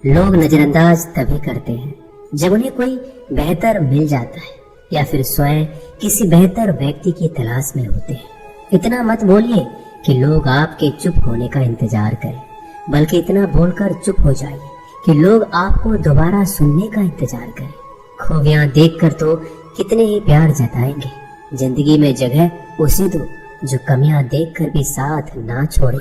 लोग नजरअंदाज तभी करते हैं जब उन्हें कोई बेहतर मिल जाता है या फिर स्वयं किसी बेहतर व्यक्ति की तलाश में होते हैं। इतना मत बोलिए कि लोग आपके चुप होने का इंतजार करें, बल्कि इतना बोलकर चुप हो जाइए कि लोग आपको दोबारा सुनने का इंतजार करें। खूबियां देखकर तो कितने ही प्यार जताएंगे, जिंदगी में जगह उसे दो जो कमियां देखकर भी साथ ना छोड़े।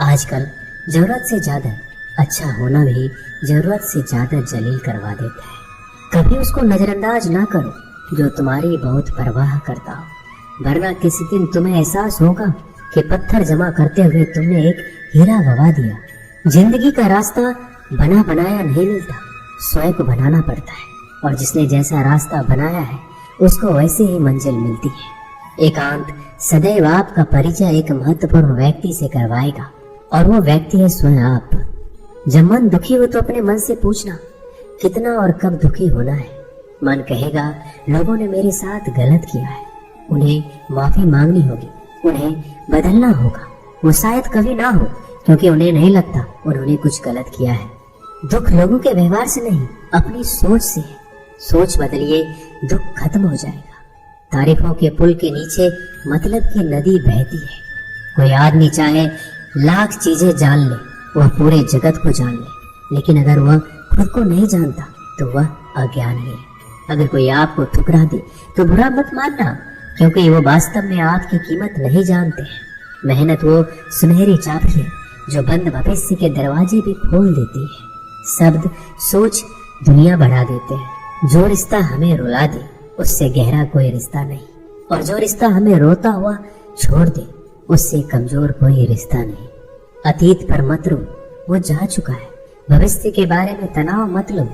आजकल जरूरत से ज्यादा अच्छा होना भी जरूरत से ज्यादा जलील करवा देता है। कभी उसको नजरअंदाज ना करो जो तुम्हारी बहुत परवाह करता हो, वरना किसी दिन तुम्हें एहसास होगा कि पत्थर जमा करते हुए तुमने एक हीरा गवा दिया। जिंदगी का रास्ता बना बनाया नहीं मिलता, स्वयं को बनाना पड़ता है, और जिसने जैसा रास्ता बनाया है उसको वैसे ही मंजिल मिलती है। एकांत सदैव आपका परिचय एक महत्वपूर्ण व्यक्ति से करवाएगा, और वो व्यक्ति है स्वयं आप। जब मन दुखी हो तो अपने मन से पूछना कितना और कब दुखी होना है। मन कहेगा लोगों ने मेरे साथ गलत किया है, उन्हें माफी मांगनी होगी, उन्हें बदलना होगा। वो शायद कभी ना हो, क्योंकि उन्हें नहीं लगता उन्होंने कुछ गलत किया है। दुख लोगों के व्यवहार से नहीं, अपनी सोच से है। सोच बदलिए, दुख खत्म हो जाएगा। तारीफों के पुल के नीचे मतलब की नदी बहती है। कोई आदमी चाहे लाख चीजें जान ले, वह पूरे जगत को जान ले, लेकिन अगर वह खुद को नहीं जानता तो वह अज्ञानी है। अगर कोई आपको ठुकरा दे तो बुरा मत मानना, क्योंकि वो वास्तव में आपकी कीमत नहीं जानते हैं। मेहनत वो सुनहरी चाबी है जो बंद भविष्य के दरवाजे भी खोल देती है। शब्द सोच दुनिया बढ़ा देते हैं। जो रिश्ता हमें रुला दे उससे गहरा कोई रिश्ता नहीं, और जो रिश्ता हमें रोता हुआ छोड़ दे उससे कमजोर कोई रिश्ता नहीं। अतीत पर मत रो, वो जा चुका है। भविष्य के बारे में तनाव मत लो,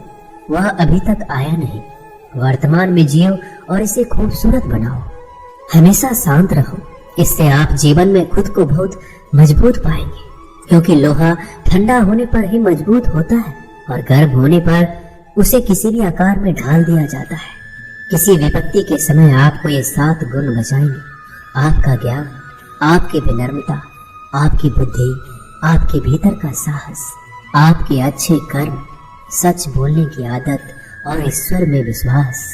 वह अभी तक आया नहीं। वर्तमान में जियो और इसे खूबसूरत बनाओ। हमेशा शांत रहो, इससे आप जीवन में खुद को बहुत मजबूत पाएंगे, क्योंकि लोहा ठंडा होने पर ही मजबूत होता है, और गर्म होने पर उसे किसी भी आकार में ढाल दिया जाता है। किसी विपत्ति के समय आपको ये 7 गुण बचाएंगे: आपका ज्ञान, आपकी विनम्रता, आपकी बुद्धि, आपके भीतर का साहस, आपके अच्छे कर्म, सच बोलने की आदत और ईश्वर में विश्वास।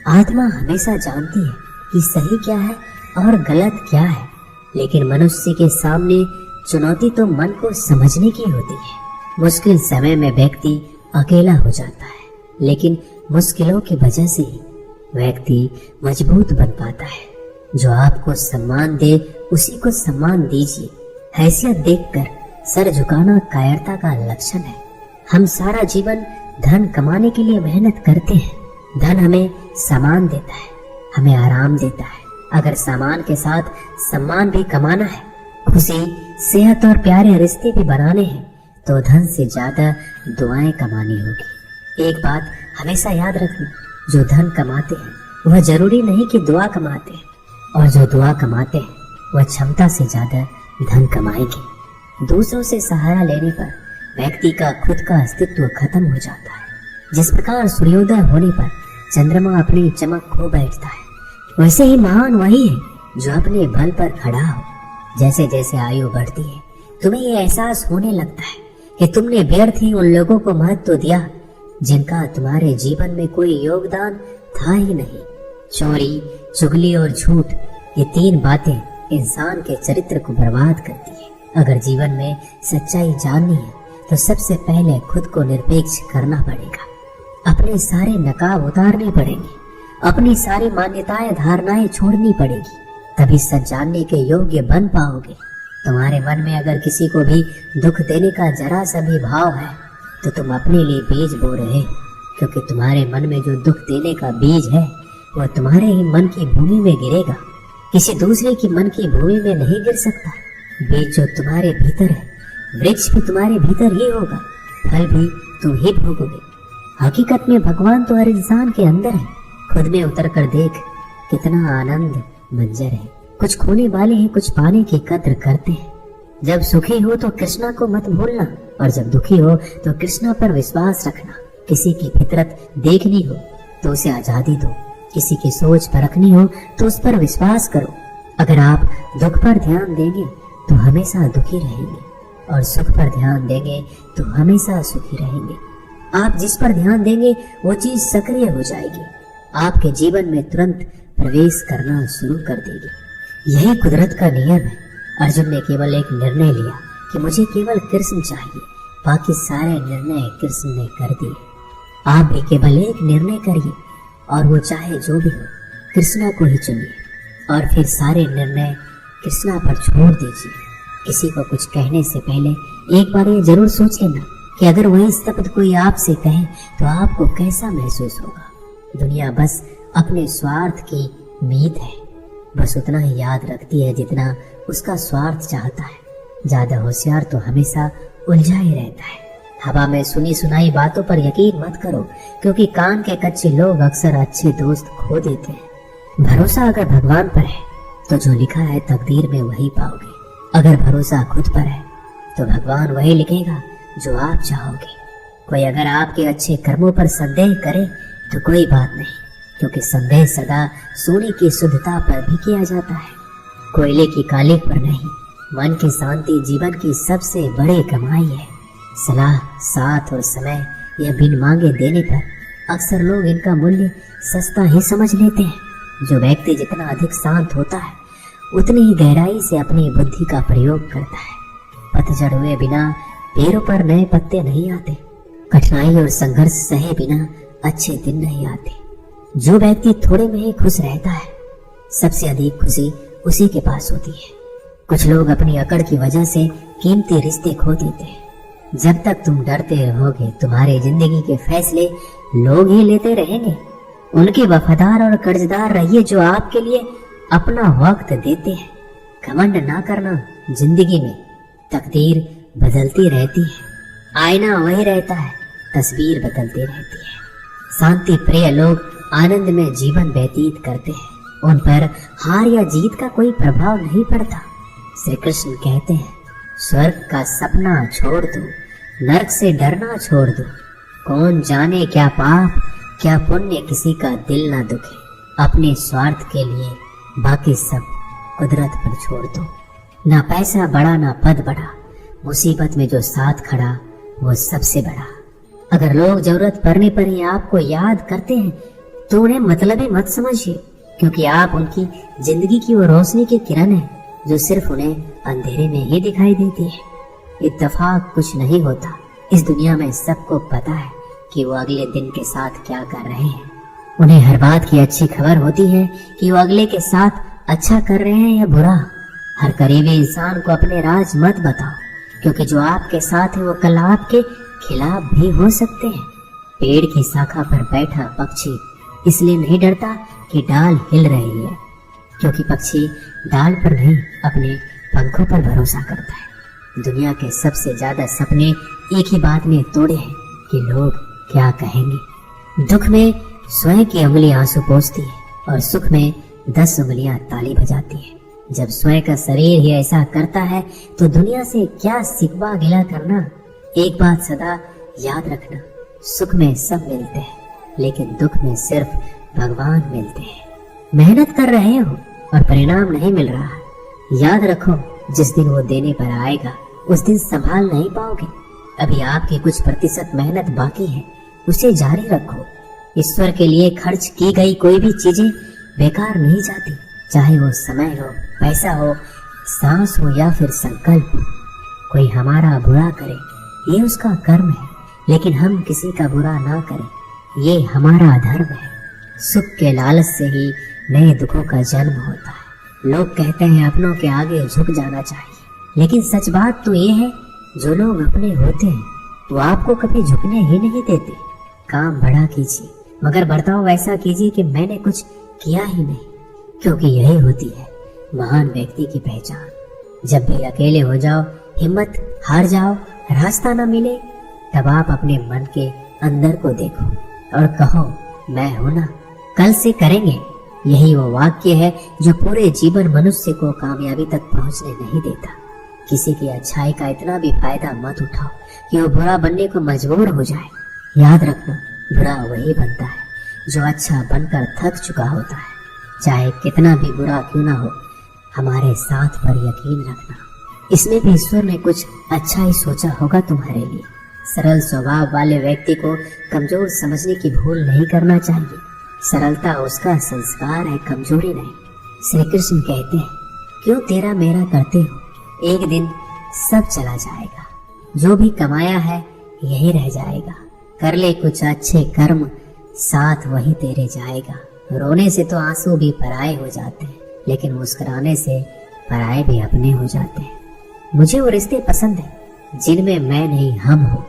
आत्मा हमेशा जानती है कि सही क्या है और गलत क्या है, लेकिन मनुष्य के सामने चुनौती तो मन को समझने की होती है। मुश्किल समय में व्यक्ति अकेला हो जाता है, लेकिन मुश्किलों की वजह से ही व्यक्ति मजबूत बन पाता है। जो आपको सम्मान दे उसी को सम्मान दीजिए। हैसियत देखकर सर झुकाना कायरता का लक्षण है। हम सारा जीवन धन कमाने के लिए मेहनत करते हैं। धन हमें सामान देता है, हमें आराम देता है। अगर सामान के साथ सम्मान भी कमाना है, खुशी, सेहत और प्यारे रिश्ते भी बनाने हैं, तो धन से ज्यादा दुआएं कमानी होगी। एक बात हमेशा याद रखना, जो धन कमाते हैं वह जरूरी नहीं कि दुआ कमाते हैं, और जो दुआ कमाते हैं वह क्षमता से ज्यादा धन कमाएंगे। दूसरों से सहारा लेने पर व्यक्ति का खुद का अस्तित्व खत्म हो जाता है। जिस प्रकार सूर्योदय होने पर चंद्रमा अपनी चमक खो बैठता है, वैसे ही महान वही है जो अपने बल पर खड़ा हो। जैसे जैसे आयु बढ़ती है, तुम्हें ये एहसास होने लगता है कि तुमने व्यर्थ ही उन लोगों को महत्व दिया जिनका तुम्हारे जीवन में कोई योगदान था ही नहीं। चोरी, चुगली और झूठ, ये 3 बातें इंसान के चरित्र को बर्बाद करती है। अगर जीवन में सच्चाई जाननी है तो सबसे पहले खुद को निरपेक्ष करना पड़ेगा। अपने सारे नकाब उतारने पड़ेंगे, अपनी सारी मान्यताएं धारणाएं छोड़नी पड़ेगी, तभी सच जानने के योग्य बन पाओगे। तुम्हारे मन में अगर किसी को भी दुख देने का जरा सा भी भाव है तो तुम अपने लिए बीज बो रहे हो, क्योंकि तुम्हारे मन में जो दुख देने का बीज है वह तुम्हारे ही मन की भूमि में गिरेगा, किसी दूसरे की मन की भूमि में नहीं गिर सकता। बीज जो तुम्हारे भीतर है, वृक्ष भी तुम्हारे भीतर ही होगा, फल भी तुम ही भोगोगे। हकीकत में भगवान तो हर इंसान के अंदर है। खुद में उतर कर देख, कितना आनंद मंजर है। कुछ खोने वाले हैं, कुछ पाने की कद्र करते हैं। जब सुखी हो तो कृष्णा को मत भूलना, और जब दुखी हो तो कृष्णा पर विश्वास रखना। किसी की फितरत देखनी हो तो उसे आजादी दो, किसी की सोच परखनी हो तो उस पर विश्वास करो। अगर आप दुख पर ध्यान देंगे तो हमेशा दुखी रहेंगे, और सुख पर ध्यान देंगे तो हमेशा सुखी रहेंगे। आप जिस पर ध्यान देंगे वो चीज सक्रिय हो जाएगी, आपके जीवन में तुरंत प्रवेश करना शुरू कर देगी। यही कुदरत का नियम है। अर्जुन ने केवल एक निर्णय लिया कि मुझे केवल कृष्ण चाहिए, बाकी सारे निर्णय कृष्ण ने कर दिए। आप भी केवल एक निर्णय करिए और वो चाहे जो भी हो, कृष्णा को ही चुनिए और फिर सारे निर्णय कृष्णा पर छोड़ दीजिए। किसी को कुछ कहने से पहले एक बार ये जरूर सोच लेना कि अगर वही शब्द कोई आपसे कहे तो आपको कैसा महसूस होगा। दुनिया बस अपने स्वार्थ की मीत है, बस उतना ही याद रखती है जितना उसका स्वार्थ चाहता है। ज्यादा होशियार तो हमेशा उलझा ही रहता है। हवा में सुनी सुनाई बातों पर यकीन मत करो, क्योंकि कान के कच्चे लोग अक्सर अच्छे दोस्त खो देते हैं। भरोसा अगर भगवान पर है तो जो लिखा है तकदीर में वही पाओगे। अगर भरोसा खुद पर है तो भगवान वही लिखेगा जो आप चाहोगे। कोई अगर आपके अच्छे कर्मों पर संदेह करे तो कोई बात नहीं, क्योंकि संदेह सदा सोने की शुद्धता पर भी किया जाता है, कोयले की कालिक पर नहीं। मन की शांति जीवन की सबसे बड़ी कमाई है। सलाह, साथ और समय यह बिन मांगे देने पर अक्सर लोग इनका मूल्य सस्ता ही समझ लेते हैं। जो व्यक्ति जितना अधिक शांत होता है उतनी ही गहराई से अपनी बुद्धि का प्रयोग करता है। पतझड़ हुए बिना पेड़ों पर नए पत्ते नहीं आते। कठिनाई और संघर्ष सहे बिना अच्छे दिन नहीं आते। जो व्यक्ति थोड़े में ही खुश रहता है, सबसे अधिक खुशी उसी के पास होती है। कुछ लोग अपनी अकड़ की वजह से कीमती रिश्ते खो देते हैं। जब तक तुम डरते रहोगे, तुम्हारी जिंदगी के फैसले लोग ही लेते रहेंगे। उनके वफादार और कर्जदार रहिए जो आपके लिए अपना वक्त देते हैं। घमंड ना करना। जिंदगी में तकदीर बदलती रहती है, आईना वही रहता है, तस्वीर बदलती रहती है। शांति प्रिय लोग आनंद में जीवन व्यतीत करते हैं, उन पर हार या जीत का कोई प्रभाव नहीं पड़ता। श्री कृष्ण कहते हैं, स्वर्ग का सपना छोड़ दो, नरक से डरना छोड़ दो। कौन जाने क्या पाप क्या पुण्य किसी का दिल ना दुखे। अपने स्वार्थ के लिए बाकी सब कुदरत पर छोड़ दो। ना पैसा बड़ा ना पद बड़ा, मुसीबत में जो साथ खड़ा वो सबसे बड़ा। अगर लोग जरूरत पड़ने पर ही आपको याद करते हैं तो उन्हें मतलबी मत समझिए, क्योंकि आप उनकी जिंदगी की वो रोशनी की किरण है जो सिर्फ उन्हें अंधेरे में ही दिखाई देती है। इत्तेफाक कुछ नहीं होता। इस दुनिया में सबको पता है कि वो अगले दिन के साथ क्या कर रहे हैं। उन्हें हर बात की अच्छी खबर होती है कि वो अगले के साथ अच्छा कर रहे हैं या बुरा। हर करीबी इंसान को अपने राज मत बताओ, क्योंकि जो आपके साथ है वो कल आपके खिलाफ भी हो सकते हैं। पेड़ की शाखा पर बैठा पक्षी इसलिए नहीं डरता कि डाल हिल रही है, क्योंकि पक्षी डाल पर नहीं अपने पंखों पर भरोसा करता है। दुनिया के सबसे ज्यादा सपने एक ही बात ने तोड़े हैं कि लोग क्या कहेंगे। दुख में स्वयं की उंगली आंसू पोंछती है और सुख में 10 उंगलियां ताली बजाती है। जब स्वयं का शरीर ही ऐसा करता है तो दुनिया से क्या सिकवा गिला करना। एक बात सदा याद रखना, सुख में सब मिलते हैं लेकिन दुख में सिर्फ भगवान मिलते हैं। मेहनत कर रहे हो और परिणाम नहीं मिल रहा, याद रखो जिस दिन वो देने पर आएगा उस दिन संभाल नहीं पाओगे। अभी आपकी कुछ प्रतिशत मेहनत बाकी है, उसे जारी रखो। ईश्वर के लिए खर्च की गई कोई भी चीजें बेकार नहीं जाती, चाहे वो समय हो, पैसा हो, सांस हो या फिर संकल्प हो। कोई हमारा बुरा करे ये उसका कर्म है, लेकिन हम किसी का बुरा ना करें ये हमारा धर्म है। सुख के लालच से ही नए दुखों का जन्म होता है। लोग कहते हैं अपनों के आगे झुक जाना चाहिए, लेकिन सच बात तो ये है जो लोग अपने होते हैं वो आपको कभी झुकने ही नहीं देते। काम बड़ा कीजिए मगर बर्ताव वैसा कीजिए कि मैंने कुछ किया ही नहीं, क्योंकि यही होती है महान व्यक्ति की पहचान। जब भी अकेले हो जाओ, हिम्मत हार जाओ, रास्ता न मिले, तब आप अपने मन के अंदर को देखो और कहो मैं हूं ना, कल से करेंगे। यही वो वाक्य है जो पूरे जीवन मनुष्य को कामयाबी तक पहुंचने नहीं देता। किसी की अच्छाई का इतना भी फायदा मत उठाओ कि वो बुरा बनने को मजबूर हो जाए। याद रखना, बुरा वही बनता है जो अच्छा बनकर थक चुका होता है। चाहे कितना भी बुरा क्यों ना हो, हमारे साथ पर यकीन रखना, इसमें भी ईश्वर ने कुछ अच्छा ही सोचा होगा तुम्हारे लिए। सरल स्वभाव वाले व्यक्ति को कमजोर समझने की भूल नहीं करना चाहिए। सरलता उसका संस्कार है, कमजोरी नहीं। श्री कृष्ण कहते हैं, क्यों तेरा मेरा करते हो, एक दिन सब चला जाएगा। जो भी कमाया है यही रह जाएगा। कर ले कुछ अच्छे कर्म, साथ वही तेरे जाएगा। रोने से तो आंसू भी पराए हो जाते हैं, लेकिन मुस्कुराने से पराए भी अपने हो जाते हैं। मुझे वो रिश्ते पसंद है जिनमें मैं नहीं हम हो।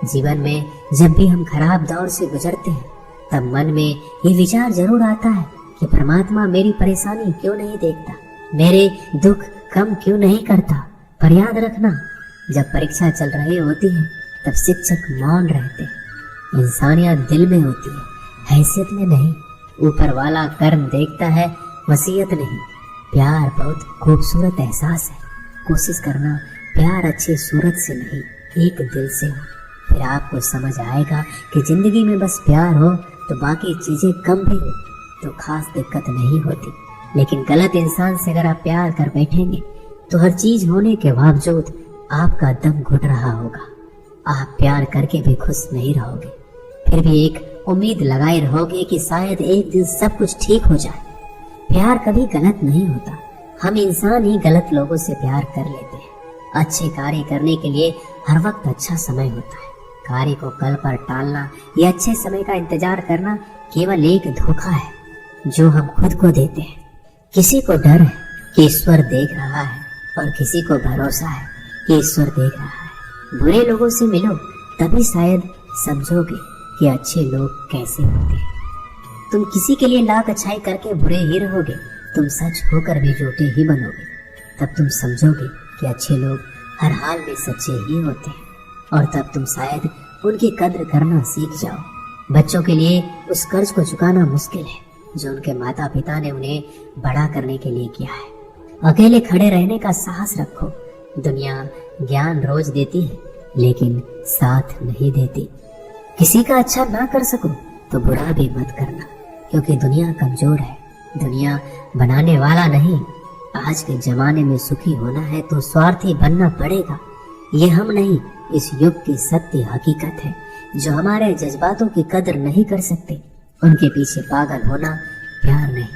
जीवन में जब भी हम खराब दौर से गुजरते हैं, तब मन में ये विचार जरूर आता है कि परमात्मा मेरी परेशानी क्यों नहीं देखता, मेरे दुख कम क्यों नहीं करता। पर याद रखना, जब परीक्षा चल रही होती है तब शिक्षक मौन रहते हैं। इंसानियत दिल में होती है, हैसियत में नहीं। ऊपर वाला कर्म देखता है, वसीयत नहीं। प्यार बहुत खूबसूरत एहसास है। कोशिश करना प्यार अच्छी सूरत से नहीं, एक दिल से हो। फिर आपको समझ आएगा कि जिंदगी में बस प्यार हो तो बाकी चीजें कम भी हो तो खास दिक्कत नहीं होती। लेकिन गलत इंसान से अगर आप प्यार कर बैठेंगे तो हर चीज होने के बावजूद आपका दम घुट रहा होगा। आप प्यार करके भी खुश नहीं रहोगे, फिर भी एक उम्मीद लगाए रहोगे कि शायद एक दिन सब कुछ ठीक हो जाए। प्यार कभी गलत नहीं होता, हम इंसान ही गलत लोगों से प्यार कर लेते हैं। अच्छे कार्य करने के लिए हर वक्त अच्छा समय होता है। कार्य को कल पर टालना या अच्छे समय का इंतजार करना केवल एक धोखा है जो हम खुद को देते हैं। किसी को डर है कि ईश्वर देख रहा है और किसी को भरोसा है कि ईश्वर देख रहा है। बुरे लोगों से मिलो तभी शायद समझोगे कि अच्छे लोग कैसे होते हैं। तुम किसी के लिए लाख अच्छाई करके बुरे ही रहोगे, तुम सच होकर भी झूठे ही बनोगे। तब तुम समझोगे कि अच्छे लोग हर हाल में सच्चे ही होते हैं, और तब तुम शायद उनकी कद्र करना सीख जाओ। बच्चों के लिए उस कर्ज को चुकाना मुश्किल है जो उनके माता पिता ने उन्हें बड़ा करने के लिए किया है। अकेले खड़े रहने का साहस रखो। दुनिया ज्ञान रोज देती है लेकिन साथ नहीं देती। किसी का अच्छा ना कर सको तो बुरा भी मत करना, क्योंकि दुनिया कमजोर है, दुनिया बनाने वाला नहीं। आज के जमाने में सुखी होना है तो स्वार्थी बनना पड़ेगा। ये हम नहीं, इस युग की सत्य हकीकत है। जो हमारे जज्बातों की कदर नहीं कर सकते उनके पीछे पागल होना प्यार नहीं,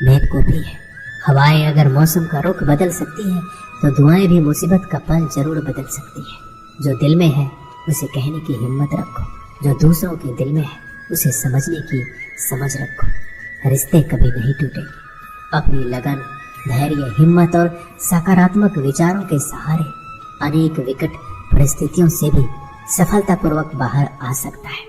बेवकूफी है। हवाएं अगर मौसम का रुख बदल सकती है तो दुआएं भी मुसीबत का पल जरूर बदल सकती है। जो दिल में है उसे कहने की हिम्मत रखो, जो दूसरों के दिल में है उसे समझने की समझ रखो। रिश्ते कभी नहीं टूटेंगे। अपनी लगन, धैर्य, हिम्मत और सकारात्मक विचारों के सहारे अनेक विकट परिस्थितियों से भी सफलतापूर्वक बाहर आ सकता है।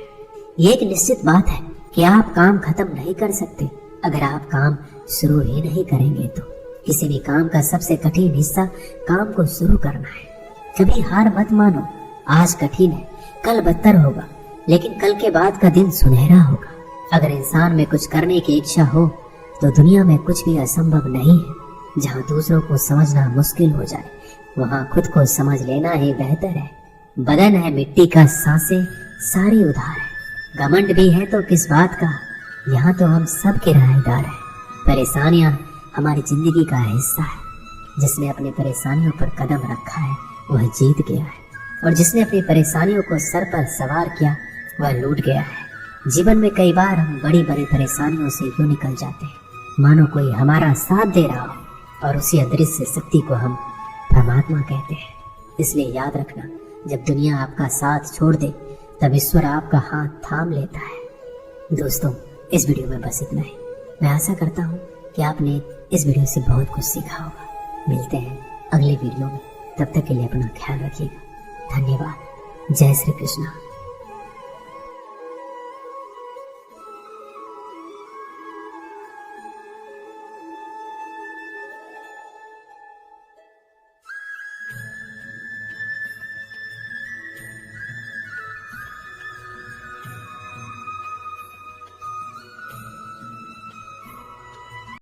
ये एक निश्चित बात है कि आप काम खत्म नहीं कर सकते अगर आप काम शुरू ही नहीं करेंगे। तो किसी भी काम का सबसे कठिन हिस्सा काम को शुरू करना है। कभी हार मत मानो। आज कठिन है, कल बदतर होगा, लेकिन कल के बाद का दिन सुनहरा होगा। अगर इंसान में कुछ करने की इच्छा हो तो दुनिया में कुछ भी असंभव नहीं है। जहाँ दूसरों को समझना मुश्किल हो जाए वहाँ खुद को समझ लेना ही बेहतर है। बदन है मिट्टी का, सांसें सारी उधार है। घमंड भी है तो किस बात का, यहाँ तो हम सब किराएदार हैं। परेशानियाँ हमारी जिंदगी का हिस्सा है। जिसने अपनी परेशानियों पर कदम रखा है वह जीत गया है, और जिसने अपनी परेशानियों को सर पर सवार किया वह लूट गया है। जीवन में कई बार हम बड़ी बड़ी परेशानियों से यूं निकल जाते हैं मानो कोई हमारा साथ दे रहा हो, और उसी अदृश्य शक्ति को हम परमात्मा कहते हैं। इसलिए याद रखना, जब दुनिया आपका साथ छोड़ दे तब ईश्वर आपका हाथ थाम लेता है। दोस्तों, इस वीडियो में बस इतना ही। मैं आशा करता हूँ कि आपने इस वीडियो से बहुत कुछ सीखा होगा। मिलते हैं अगले वीडियो में, तब तक के लिए अपना ख्याल रखिएगा। धन्यवाद। जय श्री कृष्ण।